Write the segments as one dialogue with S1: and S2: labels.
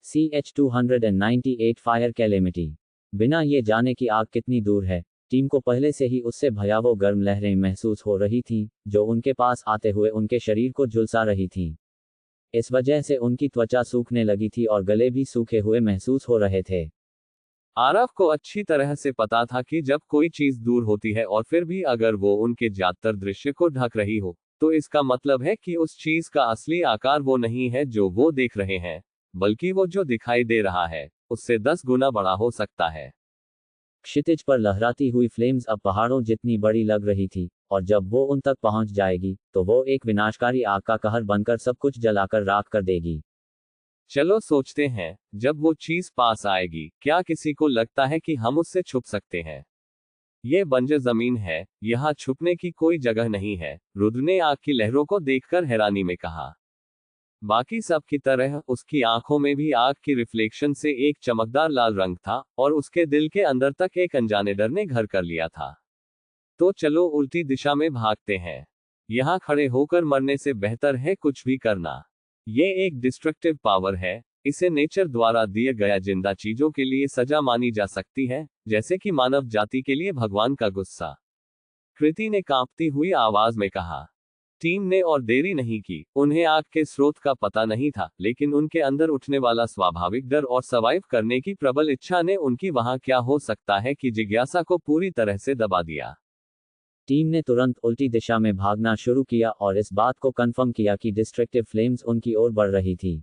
S1: CH-298 fire calamity. बिना ये जाने कि आग कितनी दूर है, टीम को पहले से ही उससे भयावह गर्म लहरें महसूस हो रही थीं, जो उनके पास आते हुए उनके शरीर को झुलसा रही थीं। इस वजह से उनकी त्वचा सूखने लगी थी और गले भी सूखे हुए महसूस हो रहे थे।
S2: आरव को अच्छी तरह से पता था कि जब कोई चीज दूर होती है और फिर भी अगर वो उनके ज्यादातर दृश्य को ढक रही हो, तो इसका मतलब है कि उस चीज का असली आकार वो नहीं है जो वो देख रहे हैं, बल्कि वो जो दिखाई दे रहा है उससे 10 गुना बड़ा हो सकता है।
S1: क्षितिज पर लहराती हुई फ्लेम्स अब पहाड़ों जितनी बड़ी लग रही थी, और जब वो उन तक पहुंच जाएगी, तो वो एक विनाशकारी आग का कहर बनकर सब कुछ जलाकर राख कर देगी।
S2: चलो सोचते हैं, जब वो चीज पास आएगी, क्या किसी को लगता है कि हम उससे छुप सकते हैं? ये बंजर जमीन है, यहाँ छुपने की कोई जगह नहीं है, रुद्र ने आग की लहरों को देखकर हैरानी में कहा। बाकी सब की तरह उसकी आंखों में भी आग की रिफ्लेक्शन से एक चमकदार लाल रंग था, और उसके दिल के अंदर तक एक अनजाने डर ने घर कर लिया था। तो चलो उल्टी दिशा में भागते हैं। यहाँ खड़े होकर मरने से बेहतर है कुछ भी करना। ये एक डिस्ट्रक्टिव पावर है, इसे नेचर द्वारा दिए गया जिंदा चीजों के लिए सजा मानी जा सकती है, जैसे कि मानव जाति के लिए भगवान का गुस्सा। कृति ने कांपती हुई आवाज में कहा। टीम ने और देरी नहीं की। उन्हें आग के स्रोत का पता नहीं था, लेकिन उनके अंदर उठने वाला स्वाभाविक डर और सर्वाइव करने की प्रबल इच्छा ने उनकी वहां क्या हो सकता है की जिज्ञासा को पूरी तरह से दबा दिया।
S1: टीम ने तुरंत उल्टी दिशा में भागना शुरू किया और इस बात को कंफर्म किया कि डिस्ट्रक्टिव फ्लेम्स उनकी ओर बढ़ रही थी।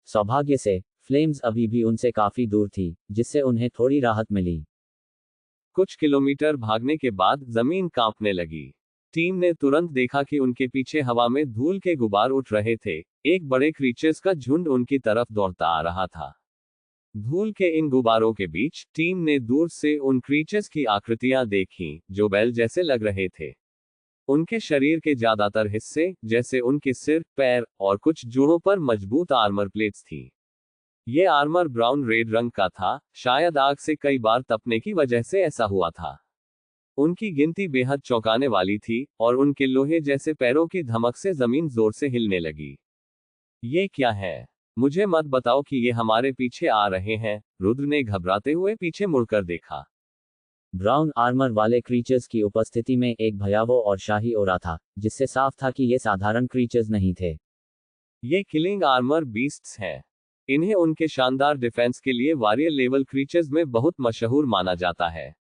S1: सौभाग्य से, फ्लेम्स अभी भी उनसे काफी दूर थी, जिससे उन्हें थोड़ी राहत मिली।
S2: कुछ किलोमीटर भागने के बाद जमीन कांपने लगी। टीम ने तुरंत देखा कि उनके पीछे हवा में धूल के गुबार उठ रहे थे। एक बड़े क्रीचर्स का झुंड उनकी तरफ दौड़ता आ रहा था। धूल के इन गुबारों के बीच टीम ने दूर से उन क्रीचर्स की आकृतियां देखीं, जो बैल जैसे लग रहे थे। उनके शरीर के ज्यादातर हिस्से, जैसे उनके सिर, पैर और कुछ जोड़ों पर मजबूत आर्मर प्लेट्स थी। ये आर्मर ब्राउन रेड रंग का था, शायद आग से कई बार तपने की वजह से ऐसा हुआ था। उनकी गिनती बेहद चौंकाने वाली थी, और उनके लोहे जैसे पैरों की धमक से जमीन जोर से हिलने लगी। ये क्या है? मुझे मत बताओ कि ये हमारे पीछे आ रहे हैं। रुद्र ने घबराते हुए पीछे मुड़कर देखा।
S1: ब्राउन आर्मर वाले क्रीचर्स की उपस्थिति में एक भयावह और शाही ओरा था, जिससे साफ था कि ये साधारण क्रीचर्स नहीं थे।
S2: ये किलिंग आर्मर बीस्ट्स हैं। इन्हें उनके शानदार डिफेंस के लिए वॉरियर लेवल क्रीचर्स में बहुत मशहूर माना जाता है।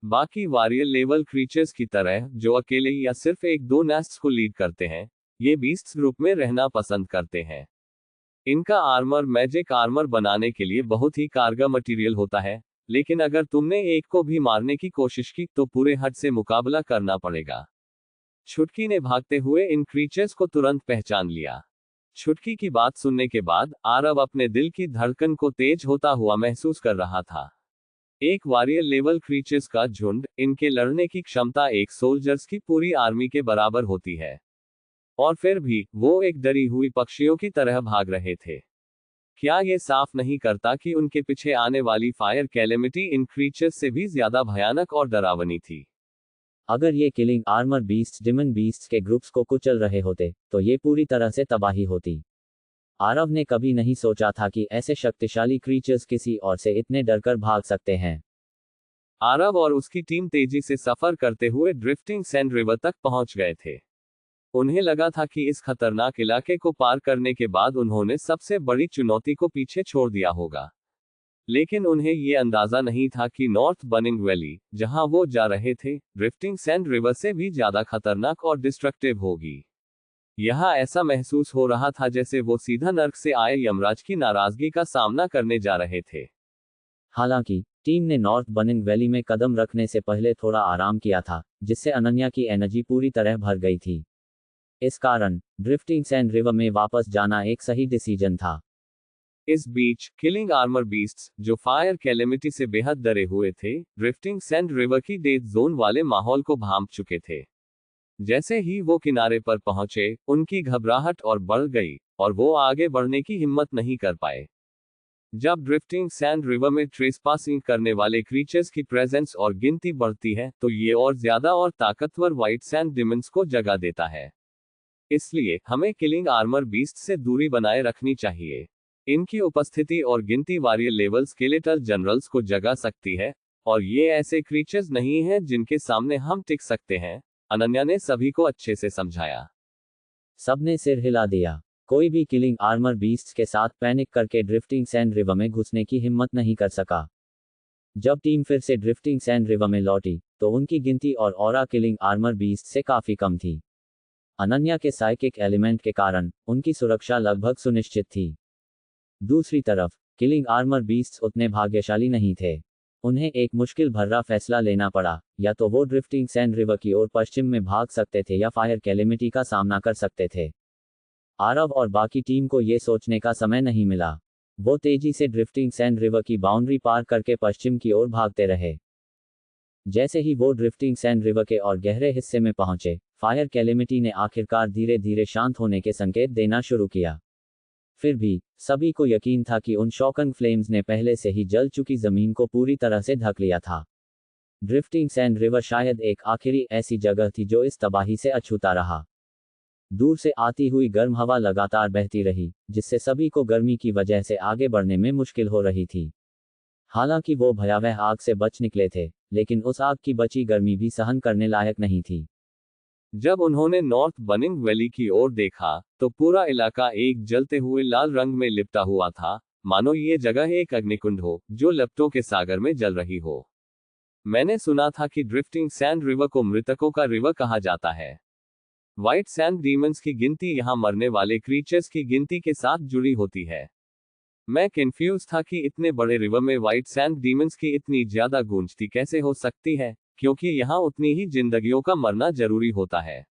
S2: बाकी वॉरियर लेवल क्रीचर्स की तरह, जो अकेले या सिर्फ एक दो नेस्ट्स को लीड करते हैं, ये बीस्ट्स ग्रुप में रहना पसंद करते हैं। इनका आर्मर मैजिक आर्मर बनाने के लिए बहुत ही कारगर मटेरियल होता है, लेकिन अगर तुमने एक को भी मारने की कोशिश की तो पूरे हट से मुकाबला करना पड़ेगा। छुटकी ने भागते हुए इन क्रीचर्स को तुरंत पहचान लिया। छुटकी की बात सुनने के बाद आरव अपने दिल की धड़कन को तेज होता हुआ महसूस कर रहा था। एक वॉरियर लेवल क्रीचर्स का झुंड, इनके लड़ने की क्षमता एक सोल्जर्स की पूरी आर्मी के बराबर होती है। और फिर भी वो एक डरी हुई पक्षियों की तरह भाग रहे थे। क्या ये साफ नहीं करता कि उनके पीछे आने वाली फायर कैलेमिटी इन क्रीचर्स से भी ज्यादा भयानक और डरावनी थी?
S1: अगर ये killing armour beasts demon beasts के ग्रुप्स को कुचल रहे होते, तो ये पूरी तरह से तबाही होती। आरव ने कभी नहीं सोचा था कि ऐसे शक्तिशाली क्रीचर्स किसी और से इतने डरकर भाग सकते हैं।
S2: आरव और उसकी टीम तेजी से सफर करते हुए ड्रिफ्टिंग सैंड रिवर तक पहुंच गए थे। उन्हें लगा था कि इस खतरनाक इलाके को पार करने के बाद उन्होंने सबसे बड़ी चुनौती को पीछे छोड़ दिया होगा। लेकिन उन्हें ये अंदाजा नहीं था कि नॉर्थ बनिंग वैली, जहां वो जा रहे थे, ड्रिफ्टिंग सैंड रिवर से भी ज्यादा खतरनाक और डिस्ट्रक्टिव होगी। यहाँ ऐसा महसूस हो रहा था जैसे वो सीधा नर्क से आए यमराज की नाराजगी का सामना करने जा रहे थे।
S1: हालांकि टीम ने नॉर्थ बनिंग वैली में कदम रखने से पहले थोड़ा आराम किया था, जिससे अनन्या की एनर्जी पूरी तरह भर गई थी। इस कारण ड्रिफ्टिंग सैंड रिवर में वापस जाना एक सही डिसीजन था।
S2: इस बीच किलिंग आर्मर बीस्ट्स, जो फायर कैलेमिटी से बेहद डरे हुए थे, ड्रिफ्टिंग सैंड रिवर की डेथ जोन वाले माहौल को भांप चुके थे। जैसे ही वो किनारे पर पहुंचे, उनकी घबराहट और बढ़ गई, और वो आगे बढ़ने की हिम्मत नहीं कर पाए। जब ड्रिफ्टिंग सैंड रिवर में ट्रेसपासिंग करने वाले क्रीचर्स की प्रेजेंस और गिनती बढ़ती है, तो ये और ज्यादा और ताकतवर व्हाइट सैंड डिमंस को जगह देता है। इसलिए हमें किलिंग आर्मर बीस्ट से दूरी बनाए रखनी चाहिए। इनकी उपस्थिति और गिनती वारियर लेवल स्केलेटल जनरल्स को जगा सकती है, और ये ऐसे क्रीचर्स नहीं हैं जिनके सामने हम टिक सकते हैं, अनन्या ने सभी को अच्छे से समझाया।
S1: सबने सिर हिला दिया। कोई भी किलिंग आर्मर बीस्ट्स के साथ पैनिक करके ड्रिफ्टिंग सैंड रिवर में घुसने की हिम्मत नहीं कर सका। जब टीम फिर से ड्रिफ्टिंग सैंड रिवर में लौटी, तो उनकी गिनती और ऑरा किलिंग आर्मर बीस्ट से काफी कम थी। अनन्या के साइकिक एलिमेंट के कारण उनकी सुरक्षा लगभग सुनिश्चित थी। दूसरी तरफ किलिंग आर्मर बीस्ट्स उतने भाग्यशाली नहीं थे। उन्हें एक मुश्किल भर्रा फैसला लेना पड़ा, या तो वो ड्रिफ्टिंग सैंड रिवर की ओर पश्चिम में भाग सकते थे या फायर कैलेमिटी का सामना कर सकते थे। आरव और बाकी टीम को ये सोचने का समय नहीं मिला। वो तेजी से ड्रिफ्टिंग सैंड रिवर की बाउंड्री पार करके पश्चिम की ओर भागते रहे। जैसे ही वो ड्रिफ्टिंग सैंड रिवर के और गहरे हिस्से में पहुंचे, फायर कैलेमिटी ने आखिरकार धीरे धीरे शांत होने के संकेत देना शुरू किया। फिर भी सभी को यकीन था कि उन शॉकन फ्लेम्स ने पहले से ही जल चुकी जमीन को पूरी तरह से ढक लिया था। ड्रिफ्टिंग सैंड रिवर शायद एक आखिरी ऐसी जगह थी जो इस तबाही से अछूता रहा। दूर से आती हुई गर्म हवा लगातार बहती रही, जिससे सभी को गर्मी की वजह से आगे बढ़ने में मुश्किल हो रही थी। हालांकि वो भयावह आग से बच निकले थे, लेकिन उस आग की बची गर्मी भी सहन करने लायक नहीं थी।
S2: जब उन्होंने नॉर्थ बनिंग वैली की ओर देखा, तो पूरा इलाका एक जलते हुए लाल रंग में लिपटा हुआ था, मानो ये जगह एक अग्निकुंड हो जो लपटों के सागर में जल रही हो। मैंने सुना था कि ड्रिफ्टिंग सैंड रिवर को मृतकों का रिवर कहा जाता है। व्हाइट सैंड डीमंस की गिनती यहाँ मरने वाले क्रीचर्स की गिनती के साथ जुड़ी होती है। मैं कंफ्यूज था कि इतने बड़े रिवर में व्हाइट सैंड डीमंस की इतनी ज्यादा गूंजती कैसे हो सकती है, क्योंकि यहाँ उतनी ही जिंदगियों का मरना जरूरी होता है।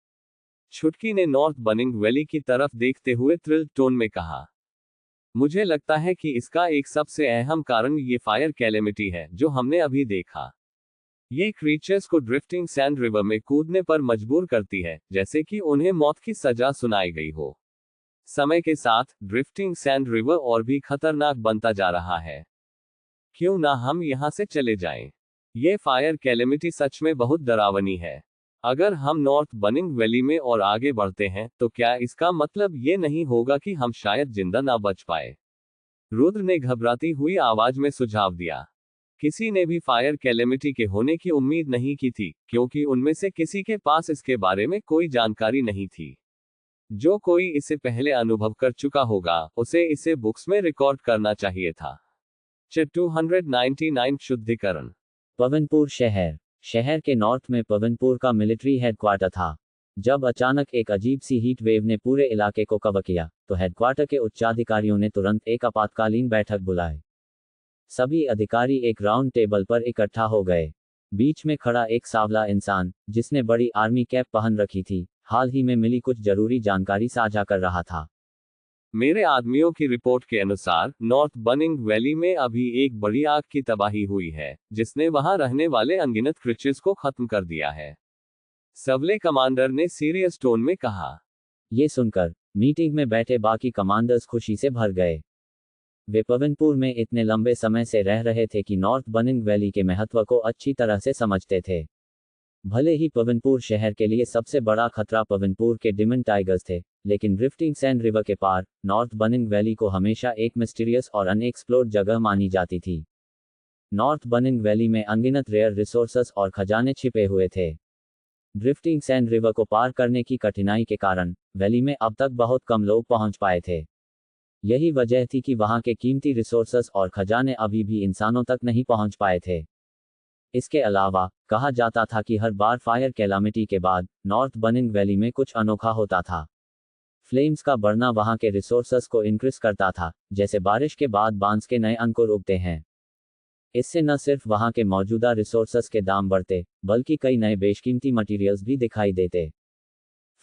S2: छुटकी ने नॉर्थ बनिंग वैली की तरफ देखते हुए थ्रिल्ड टोन में कहा, मुझे लगता है कि इसका एक सबसे अहम कारण ये फायर कैलेमिटी है जो हमने अभी देखा। ये क्रीचर्स को ड्रिफ्टिंग सैंड रिवर में कूदने पर मजबूर करती है, जैसे कि उन्हें मौत की सजा सुनाई गई हो। समय के साथ ड्रिफ्टिंग सैंड रिवर और भी खतरनाक बनता जा रहा है। क्यों ना हम यहाँ से चले जाएं? ये फायर कैलेमिटी सच में बहुत डरावनी है। अगर हम नॉर्थ बनिंग वैली में और आगे बढ़ते हैं, तो क्या इसका मतलब ये नहीं होगा कि हम शायद जिंदा ना बच पाए? रुद्र ने घबराती हुई आवाज में सुझाव दिया। किसी ने भी फायर कैलेमिटी के होने की उम्मीद नहीं की थी, क्योंकि उनमें से किसी के पास इसके बारे में कोई जानकारी नहीं थी। जो कोई इसे पहले अनुभव कर चुका होगा, उसे इसे बुक्स में रिकॉर्ड करना चाहिए था। 299 शुद्धिकरण।
S1: पवनपुर शहर के नॉर्थ में पवनपुर का मिलिट्री हेडक्वार्टर था। जब अचानक एक अजीब सी हीट वेव ने पूरे इलाके को कवर किया, तो हेडक्वार्टर के उच्चाधिकारियों ने तुरंत एक आपातकालीन बैठक बुलाई। सभी अधिकारी एक राउंड टेबल पर इकट्ठा हो गए। बीच में खड़ा एक सांवला इंसान, जिसने बड़ी आर्मी कैप पहन रखी थी, हाल ही में मिली कुछ जरूरी जानकारी साझा कर रहा था।
S2: मेरे आदमियों की रिपोर्ट के अनुसार नॉर्थ बनिंग वैली में अभी एक बड़ी आग की तबाही हुई है, जिसने वहां रहने वाले अनगिनत क्रीचर्स को खत्म कर दिया है। सवले कमांडर ने सीरियस टोन में कहा।
S1: ये सुनकर मीटिंग में बैठे बाकी कमांडर्स खुशी से भर गए। वे पवनपुर में इतने लंबे समय से रह रहे थे कि नॉर्थ बनिंग वैली के महत्व को अच्छी तरह से समझते थे। भले ही पवनपुर शहर के लिए सबसे बड़ा खतरा पवनपुर के डिमन टाइगर्स थे, लेकिन ड्रिफ्टिंग सैंड रिवर के पार नॉर्थ बनिंग वैली को हमेशा एक मिस्टीरियस और अनएक्सप्लोर्ड जगह मानी जाती थी। नॉर्थ बनिंग वैली में अनगिनत रेयर रिसोर्सेस और खजाने छिपे हुए थे। ड्रिफ्टिंग सैंड रिवर को पार करने की कठिनाई के कारण वैली में अब तक बहुत कम लोग पहुंच पाए थे। यही वजह थी कि वहां के कीमती रिसोर्सेस और खजाने अभी भी इंसानों तक नहीं पहुंच पाए थे। इसके अलावा कहा जाता था कि हर बार फायर कैलामिटी के बाद नॉर्थ बनिंग वैली में कुछ अनोखा होता था। फ्लेम्स का बढ़ना वहां के रिसोर्सेस को इंक्रीज करता था, जैसे बारिश के बाद बांस के नए अंकुर उगते हैं। इससे न सिर्फ वहां के मौजूदा रिसोर्सेस के दाम बढ़ते, बल्कि कई नए बेशकीमती मटेरियल्स भी दिखाई देते।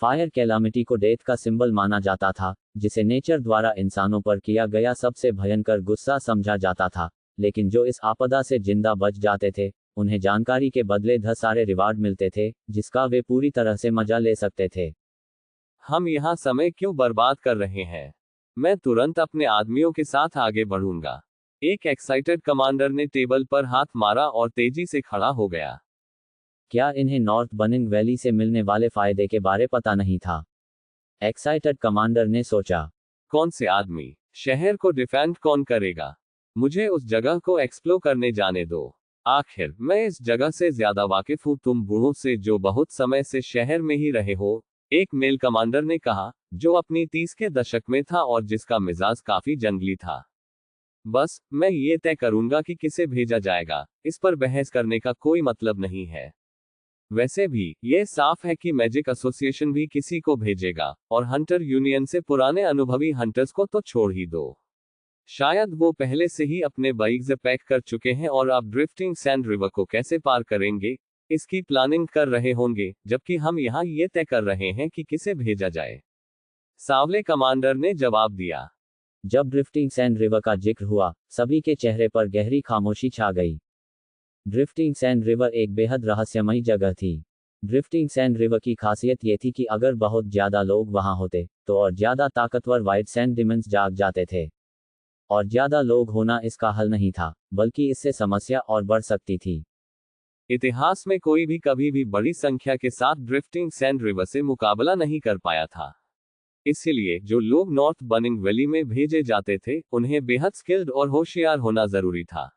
S1: फायर कैलामिटी को डेथ का सिंबल माना जाता था, जिसे नेचर द्वारा इंसानों पर किया गया सबसे भयंकर गुस्सा समझा जाता था, लेकिन जो इस आपदा से जिंदा बच जाते थे, उन्हें जानकारी के बदले ढेर सारे रिवार्ड मिलते थे, जिसका वे पूरी तरह से मजा ले सकते थे।
S2: हम यहाँ समय क्यों बर्बाद कर रहे हैं? मैं तुरंत अपने आदमियों के साथ आगे बढ़ूंगा। एक एक्साइटेड कमांडर ने टेबल पर हाथ मारा और तेजी से खड़ा हो गया।
S1: क्या इन्हें नॉर्थ बनिंग वैली से मिलने वाले फायदे के बारे पता नहीं था? एक्साइटेड कमांडर ने सोचा।
S2: कौन से आदमी? शहर को डिफेंड कौन करेगा? मुझे उस जगह को एक्सप्लोर करने जाने दो। आखिर मैं इस जगह से ज्यादा वाकिफ हूँ तुम बूढ़ों से जो बहुत समय से शहर में ही रहे हो, एक मेल कमांडर ने कहा, जो अपनी 30 के दशक में था और जिसका मिजाज काफी जंगली था। बस मैं ये तय करूंगा कि किसे भेजा जाएगा, इस पर बहस करने का कोई मतलब नहीं है। वैसे भी ये साफ है कि मैजिक एसोसिएशन भी किसी को भेजेगा, और हंटर यूनियन से पुराने अनुभवी हंटर्स को तो छोड़ ही दो। शायद वो पहले से ही अपने बाइक्स पैक कर चुके हैं और अब ड्रिफ्टिंग सैंड रिवर को कैसे पार करेंगे, इसकी प्लानिंग कर रहे होंगे, जबकि हम यहाँ ये तय कर रहे हैं कि किसे भेजा जाए। सावले कमांडर ने जवाब दिया।
S1: जब ड्रिफ्टिंग सैंड रिवर का जिक्र हुआ, सभी के चेहरे पर गहरी खामोशी छा गई। ड्रिफ्टिंग सैंड रिवर एक बेहद रहस्यमयी जगह थी। ड्रिफ्टिंग सैंड रिवर की खासियत ये थी कि अगर बहुत ज्यादा लोग वहां होते, तो और ज्यादा ताकतवर वाइट सैंड डिमंस जाग जाते थे। और ज्यादा लोग होना इसका हल नहीं था, बल्कि इससे समस्या और बढ़ सकती थी।
S2: इतिहास में कोई भी कभी भी बड़ी संख्या के साथ ड्रिफ्टिंग सैंड रिवर से मुकाबला नहीं कर पाया था। इसलिए जो लोग नॉर्थ बनिंग वैली में भेजे जाते थे, उन्हें बेहद स्किल्ड और होशियार होना जरूरी था।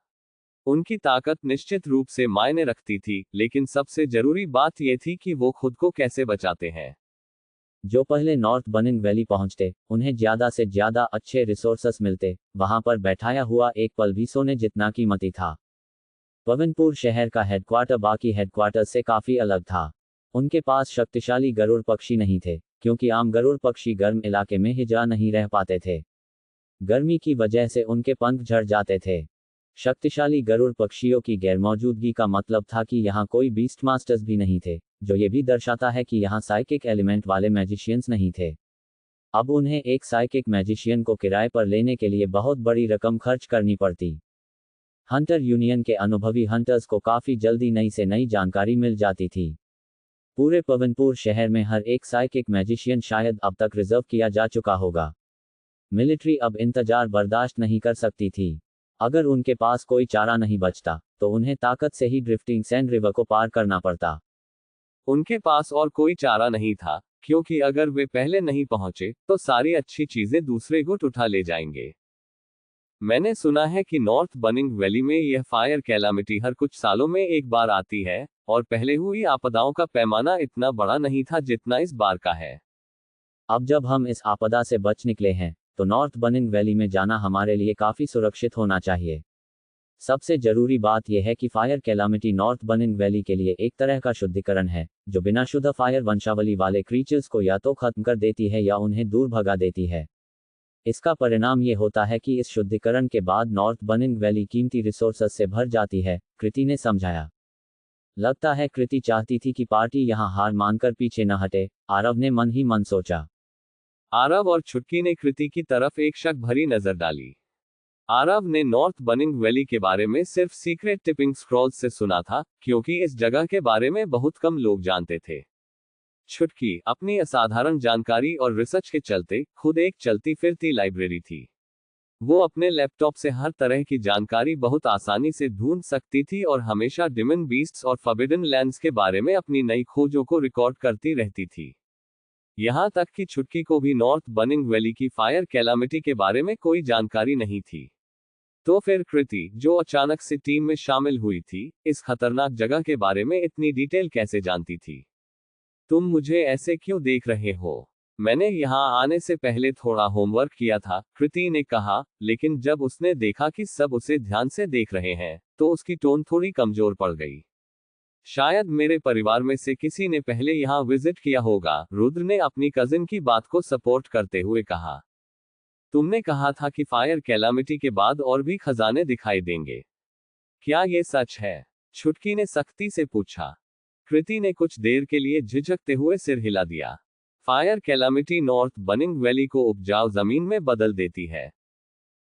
S2: उनकी ताकत निश्चित रूप से मायने रखती थी, लेकिन सबसे जरूरी बात यह थी कि वो खुद को कैसे बचाते हैं।
S1: जो पहले नॉर्थ बनिंग वैली पहुंचते, उन्हें ज्यादा से ज्यादा अच्छे रिसोर्सेस मिलते। वहां पर बैठाया हुआ एक पल भी सोने जितना कीमती था। पवनपुर शहर का हेडक्वार्टर बाकी हेडक्वार्टर से काफी अलग था। उनके पास शक्तिशाली गरुड़ पक्षी नहीं थे, क्योंकि आम गरुड़ पक्षी गर्म इलाके में ही जा नहीं रह पाते थे। गर्मी की वजह से उनके पंख झड़ जाते थे। शक्तिशाली गरुड़ पक्षियों की गैरमौजूदगी का मतलब था कि यहाँ कोई बीस्ट मास्टर्स भी नहीं थे, जो ये भी दर्शाता है कि यहाँ साइकिक एलिमेंट वाले मैजिशियंस नहीं थे। अब उन्हें एक साइकिक मैजिशियन को किराए पर लेने के लिए बहुत बड़ी रकम खर्च करनी पड़ती। हंटर यूनियन के अनुभवी हंटर्स को काफी जल्दी नई से नई जानकारी मिल जाती थी। पूरे पवनपुर शहर में हर एक साइकिक मैजिशियन शायद अब तक रिजर्व किया जा चुका होगा। मिलिट्री अब इंतजार बर्दाश्त नहीं कर सकती थी। अगर उनके पास कोई चारा नहीं बचता, तो उन्हें ताकत से ही ड्रिफ्टिंग सैंड रिवर को पार करना पड़ता।
S2: उनके पास और कोई चारा नहीं था, क्योंकि अगर वे पहले नहीं पहुंचे, तो सारी अच्छी चीजें दूसरे गुट उठा ले जाएंगे। मैंने सुना है कि नॉर्थ बनिंग वैली में यह फायर कैलामिटी हर कुछ सालों में एक बार आती है, और पहले हुई आपदाओं का पैमाना इतना बड़ा नहीं था जितना इस बार का है।
S1: अब जब हम इस आपदा से बच निकले हैं, तो नॉर्थ बनिंग वैली में जाना हमारे लिए काफी सुरक्षित होना चाहिए। सबसे जरूरी बात यह है कि fire calamity north Warring valley के लिए एक तरह का शुद्धिकरण है, जो बिना शुद्ध फायर वंशावली वाले क्रीचर्स को या तो खत्म कर देती है या उन्हें दूर भगा देती है। इसका परिणाम ये होता है कि इस शुद्धिकरण के बाद नॉर्थ बनिंग वैली कीमती रिसोर्सेस से भर जाती है, कृति ने समझाया। लगता है कृति चाहती थी कि पार्टी यहाँ हार मानकर पीछे न हटे, आरव ने मन ही मन सोचा।
S2: आरव और छुटकी ने कृति की तरफ एक शक भरी नजर डाली। आरव ने नॉर्थ बनिंग वैली के बारे में सिर्फ सीक्रेट टिपिंग स्क्रॉल्स से सुना था, क्योंकि इस जगह के बारे में बहुत कम लोग जानते थे। छुटकी अपनी असाधारण जानकारी और रिसर्च के चलते खुद एक चलती फिरती लाइब्रेरी थी। वो अपने लैपटॉप से हर तरह की जानकारी बहुत आसानी से ढूंढ सकती थी और हमेशा डिमन बीस्ट्स और फॉरबिडन लैंड्स के बारे में अपनी नई खोजों को रिकॉर्ड करती रहती थी। यहाँ तक कि छुटकी को भी नॉर्थ बनिंग वैली की फायर कैलामिटी के बारे में कोई जानकारी नहीं थी। तो फिर कृति, जो अचानक से टीम में शामिल हुई थी, इस खतरनाक जगह के बारे में इतनी डिटेल कैसे जानती थी? तुम मुझे ऐसे क्यों देख रहे हो? मैंने यहाँ आने से पहले थोड़ा होमवर्क किया था, कृति ने कहा, लेकिन जब उसने देखा कि सब उसे ध्यान से देख रहे हैं, तो उसकी टोन थोड़ी कमजोर पड़ गई। शायद मेरे परिवार में से किसी ने पहले यहाँ विजिट किया होगा, रुद्र ने अपनी कजिन की बात को सपोर्ट करते हुए कहा। तुमने कहा था कि फायर कैलामिटी के बाद और भी खजाने दिखाई देंगे। क्या ये सच है? छुटकी ने सख्ती से पूछा। कृति ने कुछ देर के लिए झिझकते हुए सिर हिला दिया। Fire calamity north Warring valley को उपजाऊ जमीन में बदल देती है।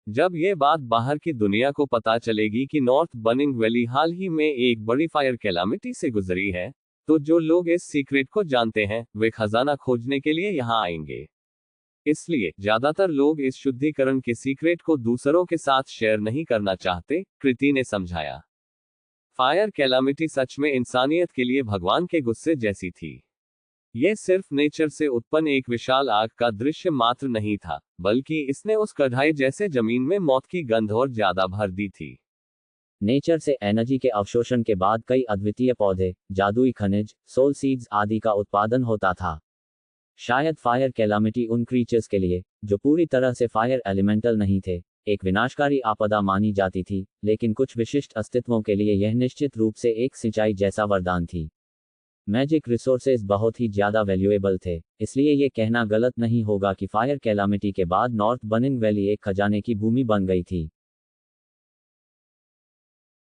S2: जब ये बात बाहर की दुनिया को पता चलेगी कि नॉर्थ बनिंग वैली हाल ही में एक बड़ी फायर कैलामिटी से गुजरी है, तो जो लोग इस सीक्रेट को जानते हैं, वे खजाना खोजने के लिए यहाँ आएंगे। इसलिए ज्यादातर लोग इस शुद्धिकरण के सीक्रेट को दूसरों के साथ शेयर नहीं करना चाहते, कृति ने समझाया। फायर कैलामिटी सच में इंसानियत के लिए भगवान के गुस्से जैसी थी। यह सिर्फ नेचर से उत्पन्न एक विशाल आग का दृश्य मात्र नहीं था, बल्कि इसने उस कढ़ाई जैसे जमीन में मौत की गंध और ज्यादा भर दी थी।
S1: नेचर से एनर्जी के अवशोषण के बाद कई अद्वितीय पौधे, जादुई खनिज, सोल सीड्स आदि का उत्पादन होता था। शायद फायर कैलामिटी उन क्रीचर्स के लिए, जो पूरी तरह से फायर एलिमेंटल नहीं थे, एक विनाशकारी आपदा मानी जाती थी, लेकिन कुछ विशिष्ट अस्तित्वों के लिए यह निश्चित रूप से एक सिंचाई जैसा वरदान थी। मैजिक रिसोर्सेज बहुत ही ज्यादा वैल्यूएबल थे, इसलिए ये कहना गलत नहीं होगा कि फायर कैलामिटी के बाद नॉर्थ बनिंग वैली एक खजाने की भूमि बन गई थी।